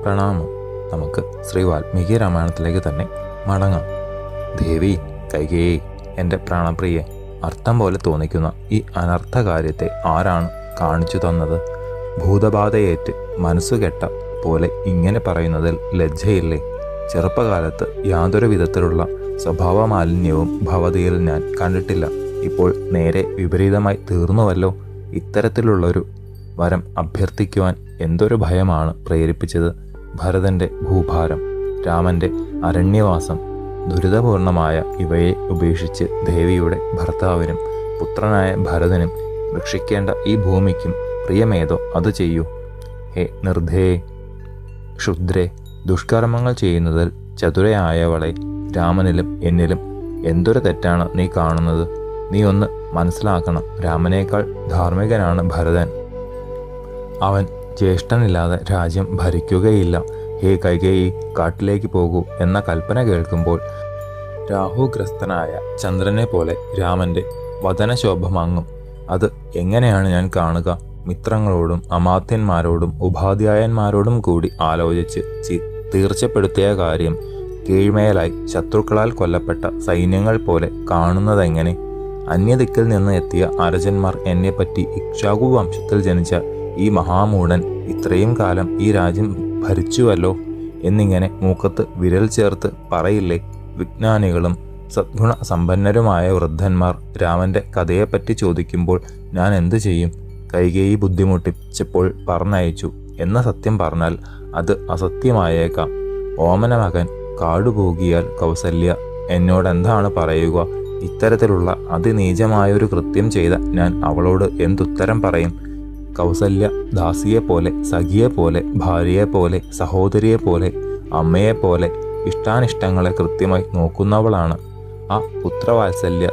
പ്രണാമം. നമുക്ക് ശ്രീ വാൽമീകി രാമായണത്തിലേക്ക് തന്നെ മടങ്ങാം. ദേവി കൈകേയി, എൻ്റെ പ്രാണപ്രിയെ, അർത്ഥം പോലെ തോന്നിക്കുന്ന ഈ അനർത്ഥ കാര്യത്തെ ആരാണ് കാണിച്ചു തന്നത്? ഭൂതബാധയേറ്റ് മനസ്സുകെട്ട പോലെ ഇങ്ങനെ പറയുന്നതിൽ ലജ്ജയില്ലേ? ചെറുപ്പകാലത്ത് യാതൊരു വിധത്തിലുള്ള സ്വഭാവമാലിന്യവും ഭവതിയിൽ ഞാൻ കണ്ടിട്ടില്ല. ഇപ്പോൾ നേരെ വിപരീതമായി തീർന്നുവല്ലോ. ഇത്തരത്തിലുള്ളൊരു വരം അഭ്യർത്ഥിക്കുവാൻ എന്തൊരു ഭയമാണ് പ്രേരിപ്പിച്ചത്? ഭരതൻ്റെ ഭൂഭാരം, രാമൻ്റെ അരണ്യവാസം, ദുരിതപൂർണമായ ഇവയെ ഉപേക്ഷിച്ച് ദേവിയുടെ ഭർത്താവിനും പുത്രനായ ഭരതനും രക്ഷിക്കേണ്ട ഈ ഭൂമിക്കും പ്രിയമേതോ അത് ചെയ്യൂ. ഹേ നിർദ്ധയെ, ക്ഷുദ്രേ, ദുഷ്കർമ്മങ്ങൾ ചെയ്യുന്നതിൽ ചതുരയായവളെ, രാമനിലും എന്നിലും എന്തൊരു തെറ്റാണ് നീ കാണുന്നത്? നീ ഒന്ന് മനസ്സിലാക്കണം. രാമനേക്കാൾ ധാർമ്മികനാണ് ഭരതൻ. അവൻ ജ്യേഷ്ഠനില്ലാതെ രാജ്യം ഭരിക്കുകയില്ല. ഹേ കൈകേയി, കാട്ടിലേക്ക് പോകൂ എന്ന കൽപ്പന കേൾക്കുമ്പോൾ രാഹുഗ്രസ്തനായ ചന്ദ്രനെ പോലെ രാമൻ്റെ വദനശോഭ മങ്ങും. അത് എങ്ങനെയാണ് ഞാൻ കാണുക? മിത്രങ്ങളോടും അമാത്യന്മാരോടും ഉപാധ്യായന്മാരോടും കൂടി ആലോചിച്ച് തീർച്ചപ്പെടുത്തിയ കാര്യം കീഴ്മേലായി ശത്രുക്കളാൽ കൊല്ലപ്പെട്ട സൈന്യങ്ങൾ പോലെ കാണുന്നതെങ്ങനെ? അന്യദിക്കിൽ നിന്ന് എത്തിയ അരജന്മാർ എന്നെപ്പറ്റി ഇക്ഷ്വാകു വംശത്തിൽ ജനിച്ച ഈ മഹാമൂഢൻ ഇത്രയും കാലം ഈ രാജ്യം ഭരിച്ചുവല്ലോ എന്നിങ്ങനെ മൂക്കത്ത് വിരൽ ചേർത്ത് പറയില്ലേ? വിജ്ഞാനികളും സദ്ഗുണ സമ്പന്നരുമായ വൃദ്ധന്മാർ രാമൻ്റെ കഥയെപ്പറ്റി ചോദിക്കുമ്പോൾ ഞാൻ എന്തു ചെയ്യും? കൈകേയി ബുദ്ധിമുട്ടിച്ചപ്പോൾ പറഞ്ഞയച്ചു എന്ന സത്യം പറഞ്ഞാൽ അത് അസത്യമായേക്കാം. ഓമന മകൻ കാടുപോകിയാൽ കൗസല്യ എന്നോടെന്താണ് പറയുക? ഇത്തരത്തിലുള്ള അതിനീചമായൊരു കൃത്യം ചെയ്ത ഞാൻ അവളോട് എന്തുത്തരം പറയും? കൗസല്യ ദാസിയെപ്പോലെ, സഖിയെപ്പോലെ, ഭാര്യയെപ്പോലെ, സഹോദരിയെപ്പോലെ, അമ്മയെപ്പോലെ ഇഷ്ടാനിഷ്ടങ്ങളെ കൃത്യമായി നോക്കുന്നവളാണ്. ആ പുത്രവാത്സല്യ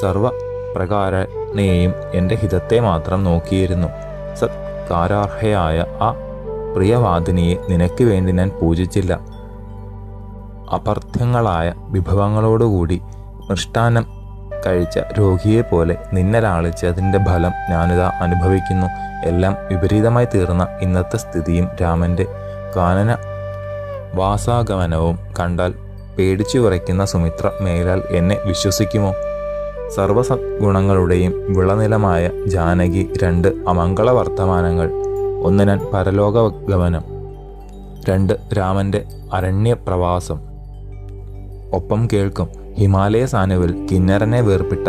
സർവപ്രകാരനെയും എൻ്റെ ഹിതത്തെ മാത്രം നോക്കിയിരുന്നു. സത്കാരാർഹയായ ആ പ്രിയവാദിനിയെ നിനക്ക് വേണ്ടി ഞാൻ പൂജിച്ചില്ല. അപർത്ഥ്യങ്ങളായ വിഭവങ്ങളോടുകൂടി മൃഷ്ടാന്നം കഴിച്ച രോഗിയെപ്പോലെ നിന്നെ ലാളിച്ചതിൻ്റെ ഫലം ഞാനിതാ അനുഭവിക്കുന്നു. എല്ലാം വിപരീതമായി തീർന്ന ഇന്നത്തെ സ്ഥിതിയും രാമൻ്റെ കാനന വാസാഗമനവും കണ്ടാൽ പേടിച്ചു വിറയ്ക്കുന്ന സുമിത്ര മേലാൽ എന്നെ വിശ്വസിക്കുമോ? സർവസദ്ഗുണങ്ങളുടെയും വിളനിലമായ ജാനകി 2 അമംഗള വർത്തമാനങ്ങൾ. 1 ഞാൻ പരലോകഗമനം, 2 രാമൻ്റെ അരണ്യപ്രവാസം. ഒപ്പം കേൾക്കും. ഹിമാലയ സാനുവിൽ കിന്നരനെ വേർപിട്ട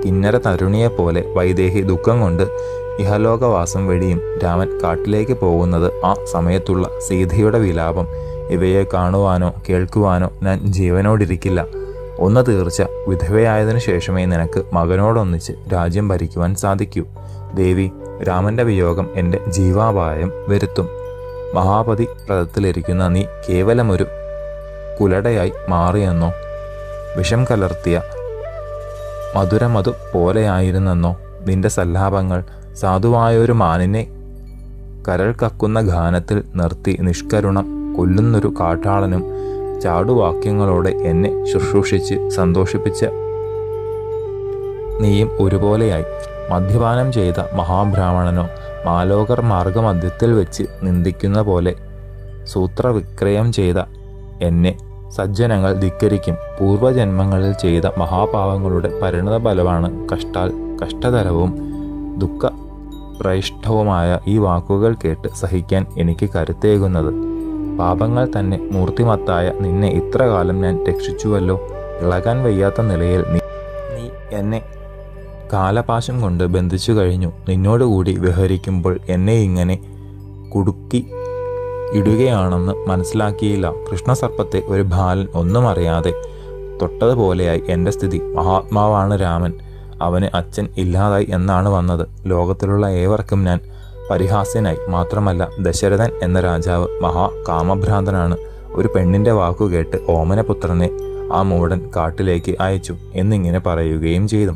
കിന്നര തരുണിയെപ്പോലെ വൈദേഹി ദുഃഖം കൊണ്ട് ഇഹലോകവാസം വെടിയും രാമൻ കാട്ടിലേക്ക് പോകുന്നത്, ആ സമയത്തുള്ള സീതയുടെ വിലാപം, ഇവയെ കാണുവാനോ കേൾക്കുവാനോ ഞാൻ ജീവനോടിരിക്കില്ല. ഒന്ന് തീർച്ച, വിധവയായതിനു ശേഷമേ നിനക്ക് മകനോടൊന്നിച്ച് രാജ്യം ഭരിക്കുവാൻ സാധിക്കൂ. ദേവി, രാമൻ്റെ വിയോഗം എൻ്റെ ജീവാപായം വരുത്തും. മഹാപതി പ്രദത്തിലിരിക്കുന്ന നീ കേവലമൊരു കുലടയായി മാറിയെന്നോ? വിഷം കലർത്തിയ മധുരമധു പോലെയായിരുന്നെന്നോ നിന്റെ സല്ലാപങ്ങൾ? സാധുവായൊരു മാനിനെ കരൾ കക്കുന്ന ഗാനത്തിൽ നിർത്തി നിഷ്കരുണം കൊല്ലുന്നൊരു കാട്ടാളനും ചാടുവാക്യങ്ങളോടെ എന്നെ ശുശ്രൂഷിച്ച് സന്തോഷിപ്പിച്ച നീയും ഒരുപോലെയായി. മദ്യപാനം ചെയ്ത മഹാബ്രാഹ്മണനോ മാലോകർ മാർഗമധ്യത്തിൽ വെച്ച് നിന്ദിക്കുന്ന പോലെ സൂത്രവിക്രയം ചെയ്ത എന്നെ സജ്ജനങ്ങൾ ധിക്കരിക്കും. പൂർവജന്മങ്ങളിൽ ചെയ്ത മഹാപാവങ്ങളുടെ പരിണത ഫലമാണ് കഷ്ടതരവും ദുഃഖപ്രയിഷ്ഠവുമായ ഈ വാക്കുകൾ കേട്ട് സഹിക്കാൻ എനിക്ക് കരുത്തേകുന്നത്. പാപങ്ങൾ തന്നെ മൂർത്തിമത്തായ നിന്നെ ഇത്രകാലം ഞാൻ രക്ഷിച്ചുവല്ലോ. ഇളകാൻ വയ്യാത്ത നിലയിൽ നീ എന്നെ കാലപാശം കൊണ്ട് ബന്ധിച്ചു കഴിഞ്ഞു. നിന്നോടുകൂടി വിഹരിക്കുമ്പോൾ എന്നെ ഇങ്ങനെ കുടുക്കി ഇടുകയാണെന്ന് മനസ്സിലാക്കിയില്ല. കൃഷ്ണസർപ്പത്തെ ഒരു ബാലൻ ഒന്നും അറിയാതെ തൊട്ടതുപോലെയായി എൻ്റെ സ്ഥിതി. മഹാത്മാവാണ് രാമൻ. അവന് അച്ഛൻ ഇല്ലാതായി എന്നാണ് വന്നത്. ലോകത്തിലുള്ള ഏവർക്കും ഞാൻ പരിഹാസ്യനായി. മാത്രമല്ല, ദശരഥൻ എന്ന രാജാവ് മഹാകാമഭ്രാന്തനാണ്. ഒരു പെണ്ണിൻ്റെ വാക്കുകേട്ട് ഓമനപുത്രനെ ആ മൂഢൻ കാട്ടിലേക്ക് അയച്ചു എന്നിങ്ങനെ പറയുകയും ചെയ്തു.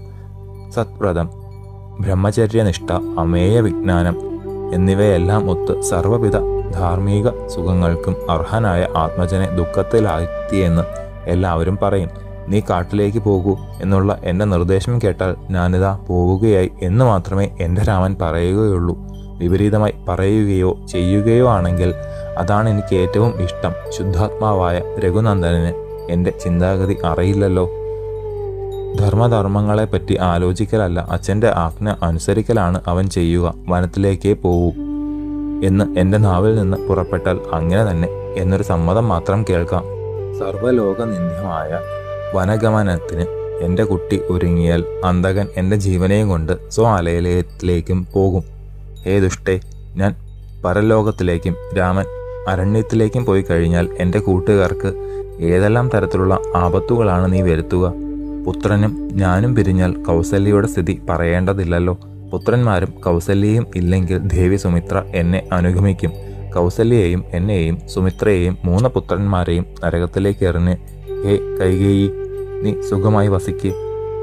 സത്വ്രതം, ബ്രഹ്മചര്യനിഷ്ഠ, അമേയ വിജ്ഞാനം എന്നിവയെല്ലാം ഒത്ത് സർവ്വവിധ ധാർമ്മിക സുഖങ്ങൾക്കും അർഹനായ ആത്മജനെ ദുഃഖത്തിലാഴ്ത്തിയെന്ന് എല്ലാവരും പറയും. നീ കാട്ടിലേക്ക് പോകൂ എന്നുള്ള എൻ്റെ നിർദ്ദേശം കേട്ടാൽ ഞാനിതാ പോവുകയായി എന്ന് മാത്രമേ എൻ്റെ രാമൻ പറയുകയുള്ളൂ. വിപരീതമായി പറയുകയോ ചെയ്യുകയോ ആണെങ്കിൽ അതാണ് എനിക്ക് ഏറ്റവും ഇഷ്ടം. ശുദ്ധാത്മാവായ രഘുനന്ദനന് എൻ്റെ ചിന്താഗതി അറിയില്ലല്ലോ. ധർമ്മധർമ്മങ്ങളെപ്പറ്റി ആലോചിക്കലല്ല, അച്ഛൻ്റെ ആജ്ഞ അനുസരിക്കലാണ് അവൻ ചെയ്യുക. വനത്തിലേക്കേ പോവൂ എന്ന് എൻ്റെ നാവിൽ നിന്ന് പുറപ്പെട്ടാൽ അങ്ങനെ തന്നെ എന്നൊരു സമ്മതം മാത്രം കേൾക്കാം. സർവ്വലോകനിന്ദ്യമായ വനഗമനത്തിന് എൻ്റെ കുട്ടി ഒരുങ്ങിയാൽ അന്തകൻ എൻ്റെ ജീവനെയും കൊണ്ട് സ്വാലയത്തിലേക്കും പോകും. ഹേ ദുഷ്ടേ, ഞാൻ പരലോകത്തിലേക്കും രാമൻ അരണ്യത്തിലേക്കും പോയി കഴിഞ്ഞാൽ എൻ്റെ കൂട്ടുകാർക്ക് ഏതെല്ലാം തരത്തിലുള്ള ആപത്തുകളാണ് നീ വരുത്തുക. പുത്രനും ഞാനും പിരിഞ്ഞാൽ കൗസല്യയുടെ സ്ഥിതി പറയേണ്ടതില്ലല്ലോ. പുത്രന്മാരും കൗസല്യയും ഇല്ലെങ്കിൽ ദേവി സുമിത്ര എന്നെ അനുഗമിക്കും. കൗസല്യയെയും എന്നെയും സുമിത്രയെയും 3 പുത്രന്മാരെയും നരകത്തിലേക്ക് എറിഞ്ഞ് ഹേ കൈകേയി, നീ സുഖമായി വസിക്ക്.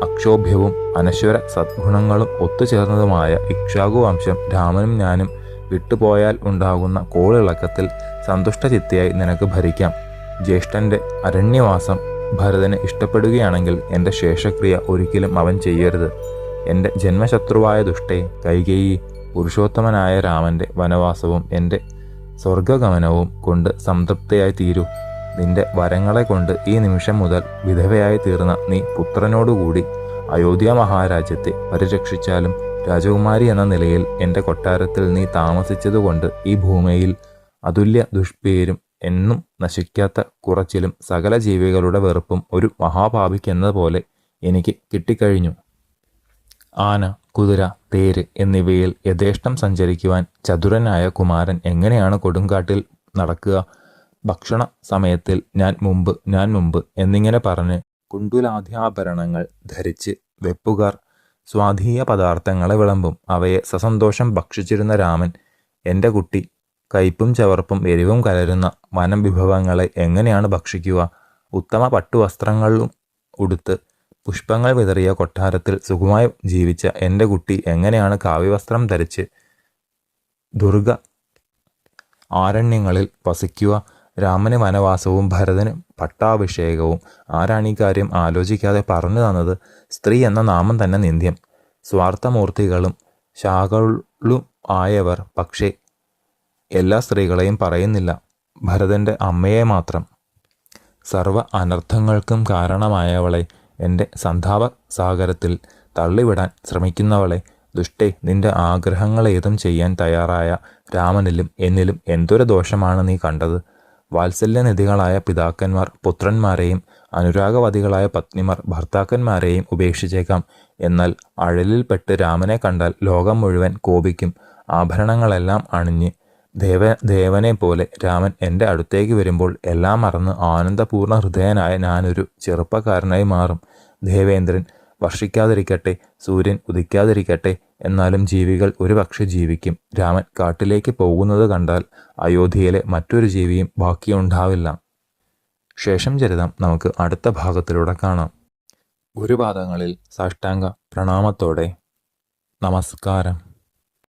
അക്ഷോഭ്യവും അനശ്വര സദ്ഗുണങ്ങളും ഒത്തുചേർന്നതുമായ ഇക്ഷ്വാകു വംശം രാമനും ഞാനും വിട്ടുപോയാൽ ഉണ്ടാകുന്ന കോളിളക്കത്തിൽ സന്തുഷ്ടചിത്തയായി നിനക്ക് ഭരിക്കാം. ജ്യേഷ്ഠൻ്റെ അരണ്യവാസം ഭരതന് ഇഷ്ടപ്പെടുകയാണെങ്കിൽ എൻ്റെ ശേഷക്രിയ ഒരിക്കലും അവൻ ചെയ്യരുത്. എൻ്റെ ജന്മശത്രുവായ ദുഷ്ടേ കൈകേയി, പുരുഷോത്തമനായ രാമൻ്റെ വനവാസവും എൻ്റെ സ്വർഗഗമനവും കൊണ്ട് സംതൃപ്തയായി തീരൂ. നിന്റെ വരങ്ങളെ കൊണ്ട് ഈ നിമിഷം മുതൽ വിധവയായി തീർന്ന നീ പുത്രനോടുകൂടി അയോധ്യ മഹാരാജ്യത്തെ പരിരക്ഷിച്ചാലും രാജകുമാരി എന്ന നിലയിൽ എൻ്റെ കൊട്ടാരത്തിൽ നീ താമസിച്ചതുകൊണ്ട് ഈ ഭൂമിയിൽ അതുല്യ ദുഷ്പേരും എന്നും നശിക്കാത്ത കുറച്ചിലും സകല ജീവികളുടെ വെറുപ്പും ഒരു മഹാപാപിക്കെന്നതുപോലെ എനിക്ക് കിട്ടിക്കഴിഞ്ഞു. ആന, കുതിര, തേര് എന്നിവയിൽ യഥേഷ്ടം സഞ്ചരിക്കുവാൻ ചതുരനായ കുമാരൻ എങ്ങനെയാണ് കൊടുങ്കാട്ടിൽ നടക്കുക? ഭക്ഷണ സമയത്തിൽ ഞാൻ മുമ്പ് എന്നിങ്ങനെ പറഞ്ഞ് കുണ്ടുലാധ്യാഭരണങ്ങൾ ധരിച്ച് വെപ്പുകാർ സ്വാധീയ പദാർത്ഥങ്ങളെ വിളമ്പും. അവയെ സസന്തോഷം ഭക്ഷിച്ചിരുന്ന രാമൻ എൻ്റെ കുട്ടി കയ്പും ചവർപ്പും എരിവും കലരുന്ന വനം വിഭവങ്ങളെ എങ്ങനെയാണ് ഭക്ഷിക്കുക? ഉത്തമ പട്ടുവസ്ത്രങ്ങളും ഉടുത്ത് പുഷ്പങ്ങൾ വിതറിയ കൊട്ടാരത്തിൽ സുഖമായി ജീവിച്ച എൻ്റെ കുട്ടി എങ്ങനെയാണ് കാവ്യവസ്ത്രം ധരിച്ച് ദുർഗ ആരണ്യങ്ങളിൽ വസിക്കുക? രാമന് വനവാസവും ഭരതന് പട്ടാഭിഷേകവും ആരാണീ കാര്യം ആലോചിക്കാതെ പറഞ്ഞു തന്നത്? സ്ത്രീ എന്ന നാമം തന്നെ നിന്ദ്യം. സ്വാർത്ഥമൂർത്തികളും ശാകളും ആയവർ പക്ഷേ എല്ലാ സ്ത്രീകളെയും പറയുന്നില്ല, ഭരതൻ്റെ അമ്മയെ മാത്രം. സർവ അനർത്ഥങ്ങൾക്കും കാരണമായവളെ, എൻ്റെ സന്താപ സാഗരത്തിൽ തള്ളിവിടാൻ ശ്രമിക്കുന്നവളെ, ദുഷ്ടേ, നിന്റെ ആഗ്രഹങ്ങളേതും ചെയ്യാൻ തയ്യാറായ രാമനിലും എന്നിലും എന്തൊരു ദോഷമാണ് നീ കണ്ടത്? വാത്സല്യനിധികളായ പിതാക്കന്മാർ പുത്രന്മാരെയും അനുരാഗവതികളായ പത്നിമാർ ഭർത്താക്കന്മാരെയും ഉപേക്ഷിച്ചേക്കാം. എന്നാൽ അഴലിൽപ്പെട്ട് രാമനെ കണ്ടാൽ ലോകം മുഴുവൻ കോപിക്കും. ആഭരണങ്ങളെല്ലാം അണിഞ്ഞ് ദേവനെ പോലെ രാമൻ എൻ്റെ അടുത്തേക്ക് വരുമ്പോൾ എല്ലാം മറന്ന് ആനന്ദപൂർണ്ണ ഹൃദയനായ ഞാനൊരു ചെറുപ്പക്കാരനായി മാറും. ദേവേന്ദ്രൻ വർഷിക്കാതിരിക്കട്ടെ, സൂര്യൻ ഉദിക്കാതിരിക്കട്ടെ, എന്നാലും ജീവികൾ ഒരുപക്ഷെ ജീവിക്കും. രാമൻ കാട്ടിലേക്ക് പോകുന്നത് കണ്ടാൽ അയോധ്യയിലെ മറ്റൊരു ജീവിയും ബാക്കിയുണ്ടാവില്ല. ശേഷം ചരിതം നമുക്ക് അടുത്ത ഭാഗത്തിലൂടെ കാണാം. ഗുരുപാദങ്ങളിൽ സാഷ്ടാംഗ പ്രണാമത്തോടെ നമസ്കാരം.